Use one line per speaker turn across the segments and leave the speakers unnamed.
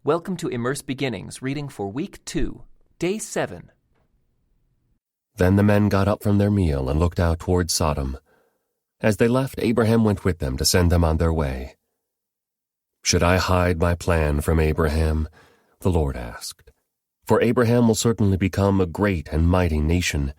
Welcome to Immerse Beginnings, reading for Week 2, Day 7.
Then the men got up from their meal and looked out toward Sodom. As they left, Abraham went with them to send them on their way. "Should I hide my plan from Abraham?" the Lord asked. "For Abraham will certainly become a great and mighty nation,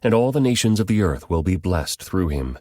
and all the nations of the earth will be blessed through him.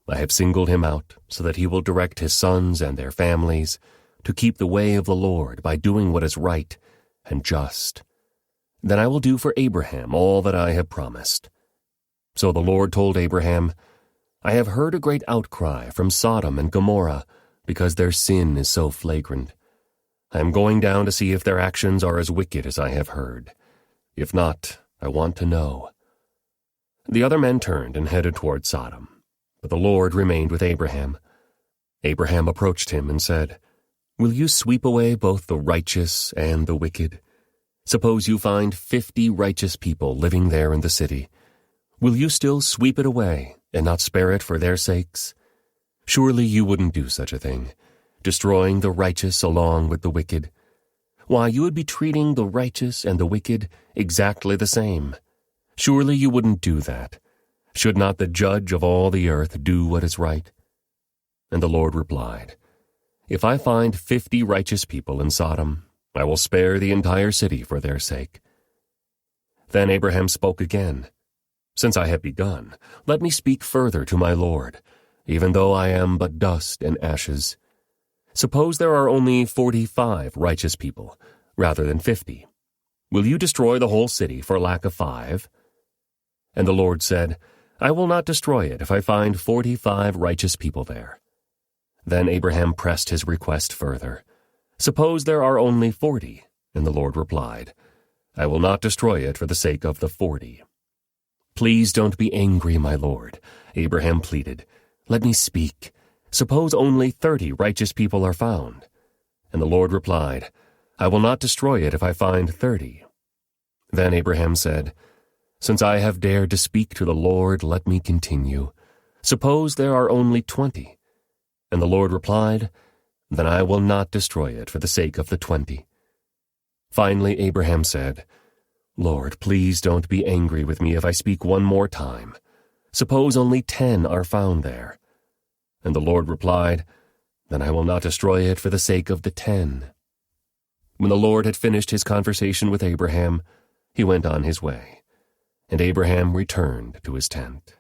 I have singled him out so that he will direct his sons and their families to keep the way of the Lord by doing what is right and just. Then I will do for Abraham all that I have promised." So the Lord told Abraham, "I have heard a great outcry from Sodom and Gomorrah because their sin is so flagrant. I am going down to see if their actions are as wicked as I have heard. If not, I want to know." The other men turned and headed toward Sodom, but the Lord remained with Abraham. Abraham approached him and said, "Will you sweep away both the righteous and the wicked? Suppose you find 50 righteous people living there in the city. Will you still sweep it away and not spare it for their sakes? Surely you wouldn't do such a thing, destroying the righteous along with the wicked. Why, you would be treating the righteous and the wicked exactly the same. Surely you wouldn't do that. Should not the judge of all the earth do what is right?" And the Lord replied, "If I find 50 righteous people in Sodom, I will spare the entire city for their sake." Then Abraham spoke again, "Since I have begun, let me speak further to my Lord, even though I am but dust and ashes. Suppose there are only 45 righteous people, rather than 50. Will you destroy the whole city for lack of 5? And the Lord said, "I will not destroy it if I find 45 righteous people there." Then Abraham pressed his request further. "Suppose there are only 40, and the Lord replied, "I will not destroy it for the sake of the 40. "Please don't be angry, my Lord," Abraham pleaded. "Let me speak. Suppose only 30 righteous people are found." And the Lord replied, "I will not destroy it if I find 30. Then Abraham said, "Since I have dared to speak to the Lord, let me continue. Suppose there are only 20. And the Lord replied, "Then I will not destroy it for the sake of the 20. Finally Abraham said, "Lord, please don't be angry with me if I speak one more time. Suppose only 10 are found there." And the Lord replied, "Then I will not destroy it for the sake of the 10. When the Lord had finished his conversation with Abraham, he went on his way, and Abraham returned to his tent.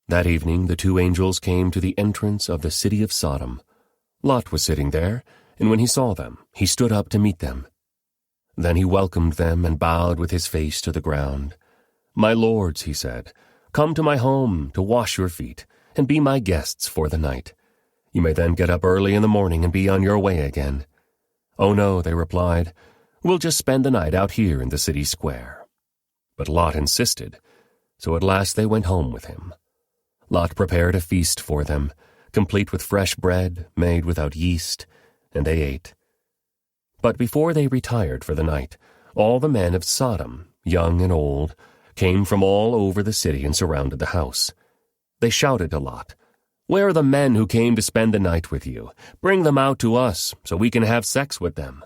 That evening the 2 angels came to the entrance of the city of Sodom. Lot was sitting there, and when he saw them, he stood up to meet them. Then he welcomed them and bowed with his face to the ground. "My lords," he said, "come to my home to wash your feet and be my guests for the night. You may then get up early in the morning and be on your way again." "Oh no," they replied, "we'll just spend the night out here in the city square." But Lot insisted, so at last they went home with him. Lot prepared a feast for them, complete with fresh bread made without yeast, and they ate. But before they retired for the night, all the men of Sodom, young and old, came from all over the city and surrounded the house. They shouted to Lot, "Where are the men who came to spend the night with you? Bring them out to us so we can have sex with them."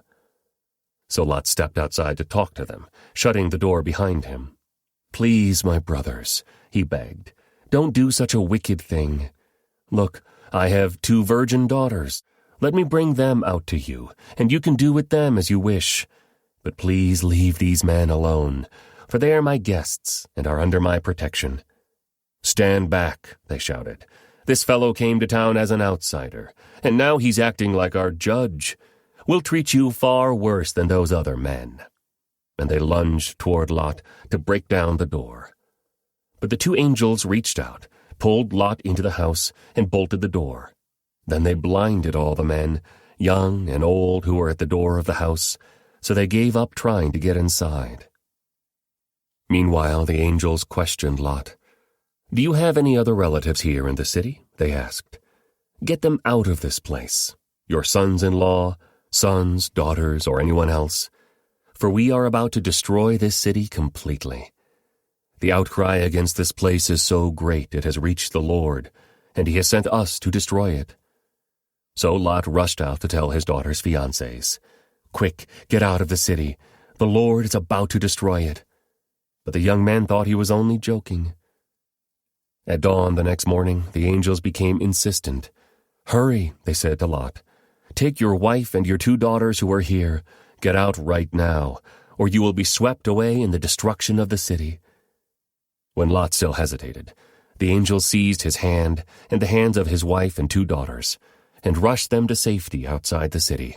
So Lot stepped outside to talk to them, shutting the door behind him. "Please, my brothers," he begged, "don't do such a wicked thing. Look, I have 2 virgin daughters. Let me bring them out to you, and you can do with them as you wish. But please leave these men alone, for they are my guests and are under my protection." "Stand back," they shouted. "This fellow came to town as an outsider, and now he's acting like our judge. We'll treat you far worse than those other men." And they lunged toward Lot to break down the door. But the 2 angels reached out, pulled Lot into the house, and bolted the door. Then they blinded all the men, young and old, who were at the door of the house, so they gave up trying to get inside. Meanwhile, the angels questioned Lot. "Do you have any other relatives here in the city?" they asked. "Get them out of this place, your sons-in-law, sons, daughters, or anyone else, for we are about to destroy this city completely. The outcry against this place is so great it has reached the Lord, and he has sent us to destroy it." So Lot rushed out to tell his daughter's fiancés, "Quick, get out of the city. The Lord is about to destroy it." But the young men thought he was only joking. At dawn the next morning, the angels became insistent. "Hurry," they said to Lot. "Take your wife and your 2 daughters who are here. Get out right now, or you will be swept away in the destruction of the city." When Lot still hesitated, the angels seized his hand and the hands of his wife and 2 daughters, and rushed them to safety outside the city,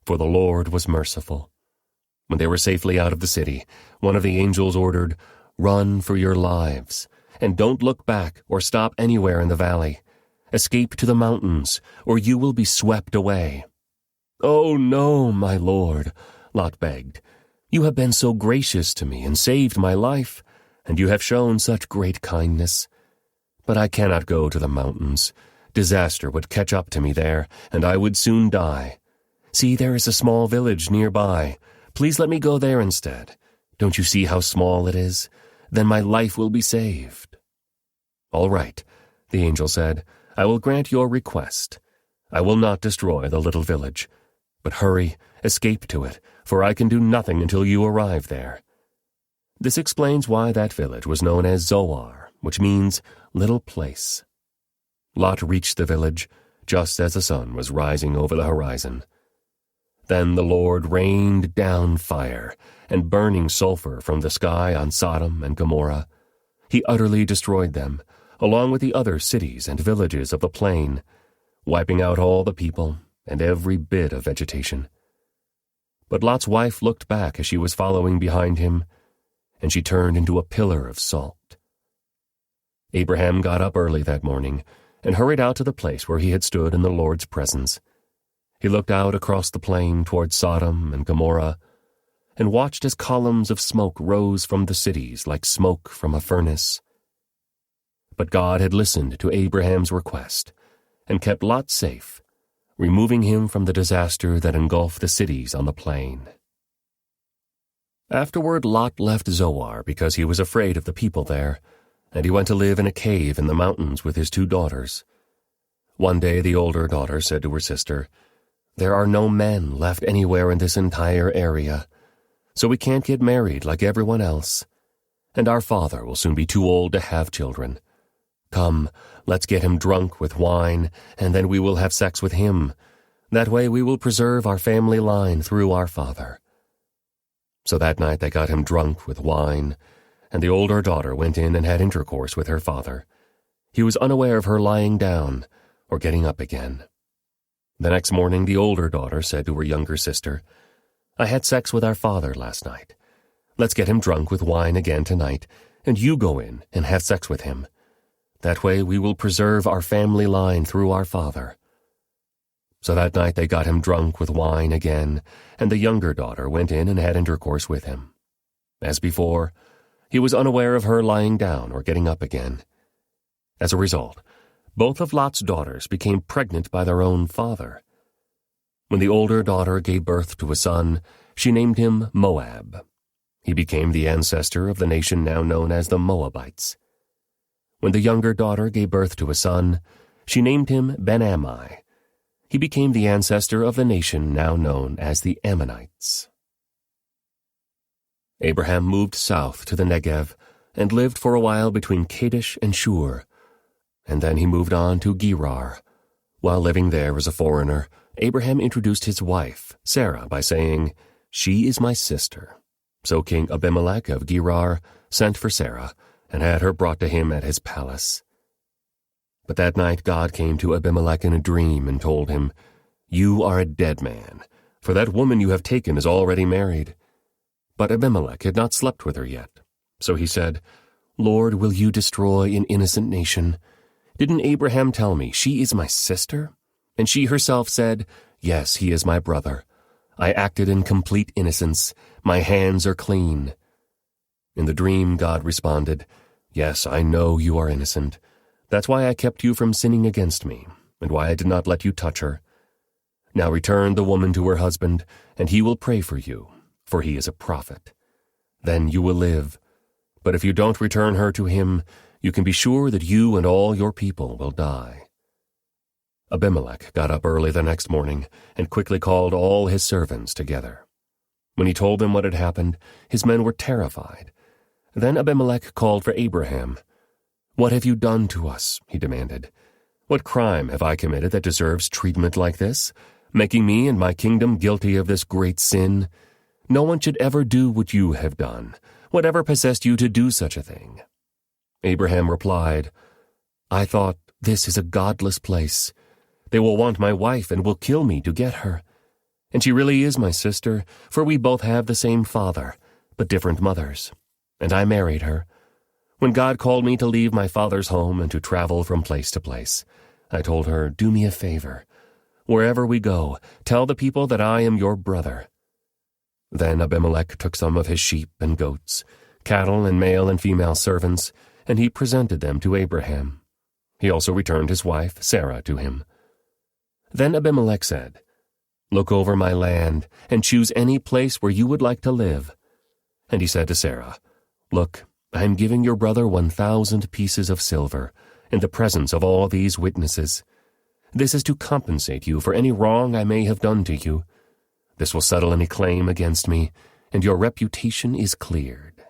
for the Lord was merciful. When they were safely out of the city, one of the angels ordered, "Run for your lives, and don't look back or stop anywhere in the valley. Escape to the mountains, or you will be swept away." "Oh no, my lord," Lot begged. "You have been so gracious to me and saved my life, and you have shown such great kindness. But I cannot go to the mountains. Disaster would catch up to me there, and I would soon die. See, there is a small village nearby. Please let me go there instead. Don't you see how small it is? Then my life will be saved." "All right," the angel said. "I will grant your request. I will not destroy the little village. But hurry, escape to it, for I can do nothing until you arrive there." This explains why that village was known as Zoar, which means little place. Lot reached the village just as the sun was rising over the horizon. Then the Lord rained down fire and burning sulfur from the sky on Sodom and Gomorrah. He utterly destroyed them, along with the other cities and villages of the plain, wiping out all the people and every bit of vegetation. But Lot's wife looked back as she was following behind him, and she turned into a pillar of salt. Abraham got up early that morning and hurried out to the place where he had stood in the Lord's presence. He looked out across the plain toward Sodom and Gomorrah and watched as columns of smoke rose from the cities like smoke from a furnace. But God had listened to Abraham's request and kept Lot safe, removing him from the disaster that engulfed the cities on the plain. Afterward, Lot left Zoar because he was afraid of the people there, and he went to live in a cave in the mountains with his 2 daughters. One day the older daughter said to her sister, "There are no men left anywhere in this entire area, so we can't get married like everyone else, and our father will soon be too old to have children. Come, let's get him drunk with wine, and then we will have sex with him. That way we will preserve our family line through our father." So that night they got him drunk with wine, and the older daughter went in and had intercourse with her father. He was unaware of her lying down or getting up again. The next morning the older daughter said to her younger sister, "I had sex with our father last night. Let's get him drunk with wine again tonight, and you go in and have sex with him. That way we will preserve our family line through our father." So that night they got him drunk with wine again, and the younger daughter went in and had intercourse with him. As before, he was unaware of her lying down or getting up again. As a result, both of Lot's daughters became pregnant by their own father. When the older daughter gave birth to a son, she named him Moab. He became the ancestor of the nation now known as the Moabites. When the younger daughter gave birth to a son, she named him Ben-Ammi. He became the ancestor of the nation now known as the Ammonites. Abraham moved south to the Negev and lived for a while between Kadesh and Shur, and then he moved on to Gerar. While living there as a foreigner, Abraham introduced his wife, Sarah, by saying, "She is my sister." So King Abimelech of Gerar sent for Sarah and had her brought to him at his palace. But that night God came to Abimelech in a dream and told him, "You are a dead man, for that woman you have taken is already married." But Abimelech had not slept with her yet. So he said, "Lord, will you destroy an innocent nation? Didn't Abraham tell me, 'She is my sister'? And she herself said, 'Yes, he is my brother. I acted in complete innocence. My hands are clean.' In the dream, God responded, 'Yes, I know you are innocent. That's why I kept you from sinning against me, and why I did not let you touch her. Now return the woman to her husband, and he will pray for you, for he is a prophet. Then you will live. But if you don't return her to him, you can be sure that you and all your people will die.' Abimelech got up early the next morning and quickly called all his servants together. When he told them what had happened, his men were terrified. Then Abimelech called for Abraham. "What have you done to us?" he demanded. "What crime have I committed that deserves treatment like this, making me and my kingdom guilty of this great sin? No one should ever do what you have done. Whatever possessed you to do such a thing?" Abraham replied, "I thought, this is a godless place. They will want my wife and will kill me to get her. And she really is my sister, for we both have the same father, but different mothers. And I married her. When God called me to leave my father's home and to travel from place to place, I told her, 'Do me a favor. Wherever we go, tell the people that I am your brother.' Then Abimelech took some of his sheep and goats, cattle and male and female servants, and he presented them to Abraham. He also returned his wife, Sarah, to him. Then Abimelech said, 'Look over my land and choose any place where you would like to live.' And he said to Sarah, 'Look, I am giving your brother 1,000 pieces of silver in the presence of all these witnesses. This is to compensate you for any wrong I may have done to you. This will settle any claim against me, and your reputation is cleared.'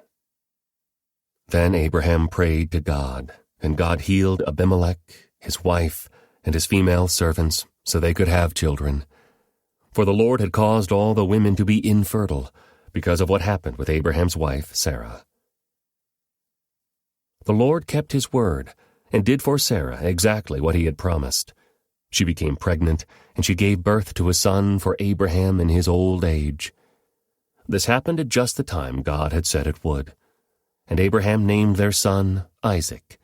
Then Abraham prayed to God, and God healed Abimelech, his wife, and his female servants, so they could have children. For the Lord had caused all the women to be infertile, because of what happened with Abraham's wife, Sarah. The Lord kept his word, and did for Sarah exactly what he had promised. She became pregnant, and she gave birth to a son for Abraham in his old age. This happened at just the time God had said it would. And Abraham named their son Isaac.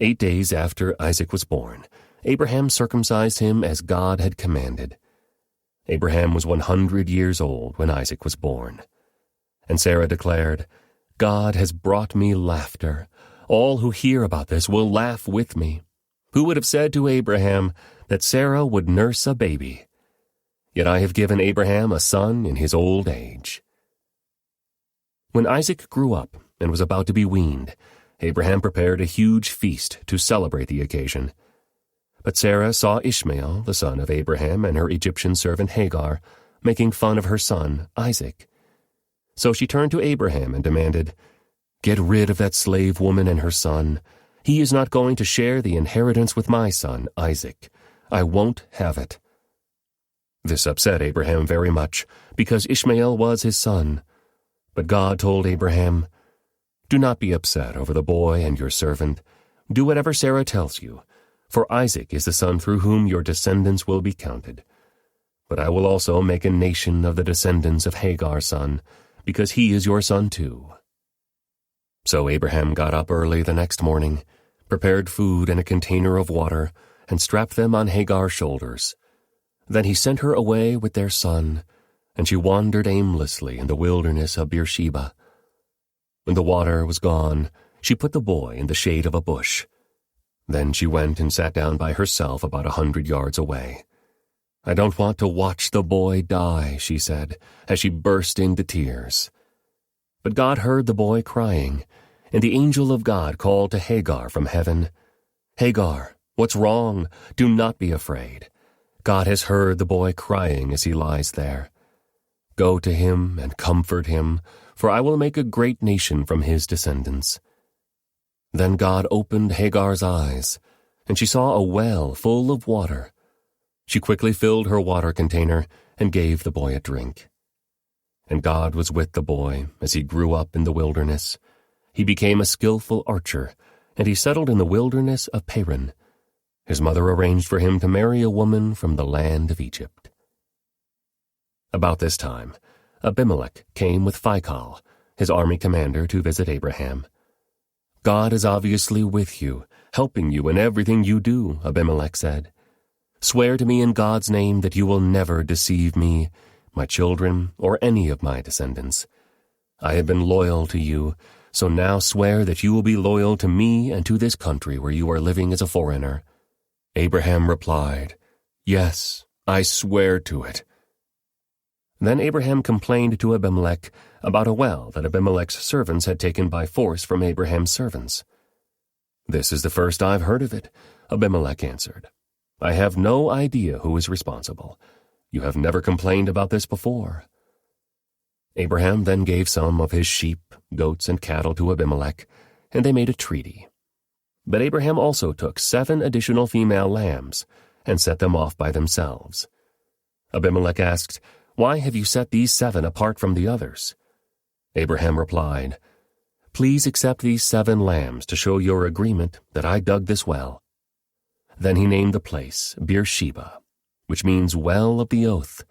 8 days after Isaac was born, Abraham circumcised him as God had commanded. Abraham was 100 years old when Isaac was born. And Sarah declared, 'God has brought me laughter. All who hear about this will laugh with me. Who would have said to Abraham that Sarah would nurse a baby? Yet I have given Abraham a son in his old age.' When Isaac grew up and was about to be weaned, Abraham prepared a huge feast to celebrate the occasion. But Sarah saw Ishmael, the son of Abraham, and her Egyptian servant Hagar, making fun of her son, Isaac. So she turned to Abraham and demanded, 'Get rid of that slave woman and her son. He is not going to share the inheritance with my son, Isaac. I won't have it.' This upset Abraham very much, because Ishmael was his son. But God told Abraham, 'Do not be upset over the boy and your servant. Do whatever Sarah tells you, for Isaac is the son through whom your descendants will be counted. But I will also make a nation of the descendants of Hagar's son, because he is your son too.' So Abraham got up early the next morning, prepared food and a container of water, and strapped them on Hagar's shoulders. Then he sent her away with their son, and she wandered aimlessly in the wilderness of Beersheba. When the water was gone, she put the boy in the shade of a bush. Then she went and sat down by herself about 100 yards away. 'I don't want to watch the boy die,' she said, as she burst into tears. But God heard the boy crying, and the angel of God called to Hagar from heaven, 'Hagar, what's wrong? Do not be afraid. God has heard the boy crying as he lies there. Go to him and comfort him, for I will make a great nation from his descendants.' Then God opened Hagar's eyes, and she saw a well full of water. She quickly filled her water container and gave the boy a drink. And God was with the boy as he grew up in the wilderness. He became a skillful archer, and he settled in the wilderness of Paran. His mother arranged for him to marry a woman from the land of Egypt. About this time, Abimelech came with Phicol, his army commander, to visit Abraham. 'God is obviously with you, helping you in everything you do,' Abimelech said. 'Swear to me in God's name that you will never deceive me, my children, or any of my descendants. I have been loyal to you, so now swear that you will be loyal to me and to this country where you are living as a foreigner.' Abraham replied, 'Yes, I swear to it.' Then Abraham complained to Abimelech about a well that Abimelech's servants had taken by force from Abraham's servants. 'This is the first I've heard of it,' Abimelech answered. I have no idea who is responsible. You have never complained about this before." Abraham then gave some of his sheep, goats, and cattle to Abimelech, and they made a treaty. But Abraham also took 7 additional female lambs and set them off by themselves. Abimelech asked, "Why have you set these 7 apart from the others?" Abraham replied, "Please accept these 7 lambs to show your agreement that I dug this well." Then he named the place Beersheba, which means well of the oath,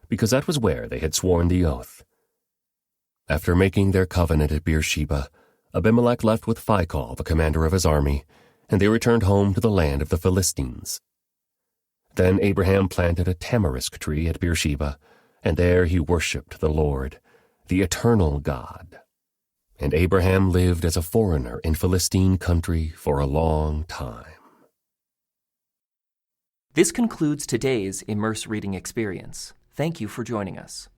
because that was where they had sworn the oath. After making their covenant at Beersheba, Abimelech left with Phicol, the commander of his army, and they returned home to the land of the Philistines. Then Abraham planted a tamarisk tree at Beersheba, and there he worshipped the Lord, the eternal God. And Abraham lived as a foreigner in Philistine country for a long time.
This concludes today's Immerse reading experience. Thank you for joining us.